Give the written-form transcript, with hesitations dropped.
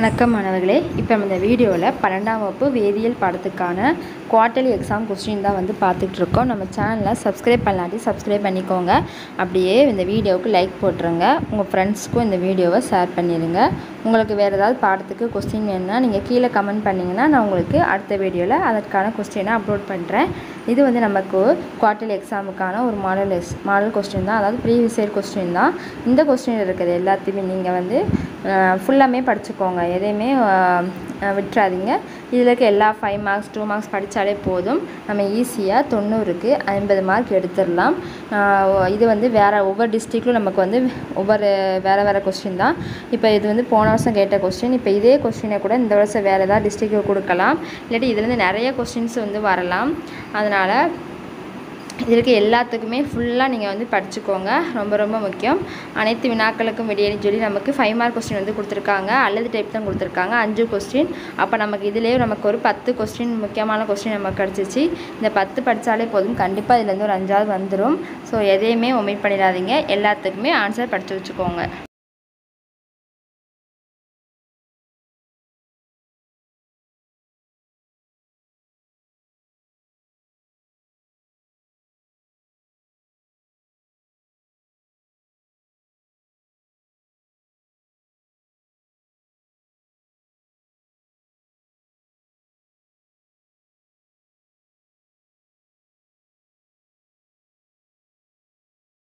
வணக்கம் மாணவர்களே, இப்போ நம்ம இந்த வீடியோவில் 12ஆம் வகுப்பு வேதியியல் பாடத்துக்கான குவார்ட்டர்லி எக்ஸாம் கொஸ்டின் தான் வந்து பார்த்துட்டு இருக்கோம். நம்ம சேனலை சப்ஸ்கிரைப் பண்ணலாட்டி சப்ஸ்கிரைப் பண்ணிக்கோங்க. அப்படியே இந்த வீடியோவுக்கு லைக் போட்டுருங்க. உங்கள் ஃப்ரெண்ட்ஸ்க்கும் இந்த வீடியோவை ஷேர் பண்ணிடுங்க. உங்களுக்கு வேறு ஏதாவது பாடத்துக்கு கொஸ்டின் வேணும்னா நீங்கள் கீழே கமெண்ட் பண்ணிங்கன்னா நான் உங்களுக்கு அடுத்த வீடியோவில் அதற்கான கொஸ்டினை அப்லோட் பண்ணுறேன். இது வந்து நமக்கு குவார்ட்டர்லி எக்ஸாமுக்கான ஒரு மாடல் கொஸ்டின் தான், அதாவது ப்ரீவியஸ் இயர் கொஸ்டின் தான். இந்த கொஸ்டின் இருக்கிறது எல்லாத்தையுமே நீங்கள் வந்து ஃபுல்லாமே படிச்சுக்கோங்க, எதையுமே விட்டுறாதீங்க. இதில் இருக்க எல்லா 5 மார்க்ஸ் 2 மார்க்ஸ் படித்தாலே போதும். நம்ம ஈஸியாக 90க்கு 50 மார்க் எடுத்துடலாம். இது வந்து ஒவ்வொரு டிஸ்ட்ரிக்ட்லும் நமக்கு வந்து வேறு கொஸ்டின் தான். இப்போ இது வந்து போன வருஷம் கேட்ட கொஸ்டின். இப்போ இதே கொஸ்டினை கூட இந்த வருஷம் வேறு ஏதாவது டிஸ்ட்ரிக்ட்டுக்கு கொடுக்கலாம், இல்லாட்டி இதுலேருந்து நிறைய கொஸ்டின்ஸ் வந்து வரலாம். அதனால் இதற்கு எல்லாத்துக்குமே ஃபுல்லாக நீங்கள் வந்து படிச்சுக்கோங்க, ரொம்ப முக்கியம். அனைத்து வினாக்களுக்கும் விடையேன்னு சொல்லி நமக்கு 5 மார்க் கொஸ்டின் வந்து கொடுத்துருக்காங்க, அல்லது டைப் தான் கொடுத்துருக்காங்க, 5 கொஸ்டின். அப்போ நமக்கு இதிலேயே நமக்கு ஒரு 10 கொஸ்டின் முக்கியமான கொஸ்டின் நமக்கு கிடச்சிச்சு. இந்த 10 படித்தாலே போதும், கண்டிப்பாக இதுலேருந்து ஒரு 5ஆவது வந்துடும். ஸோ எதையுமே ஒமிட் பண்ணிடாதீங்க, எல்லாத்துக்குமே ஆன்சர் படித்து வச்சுக்கோங்க.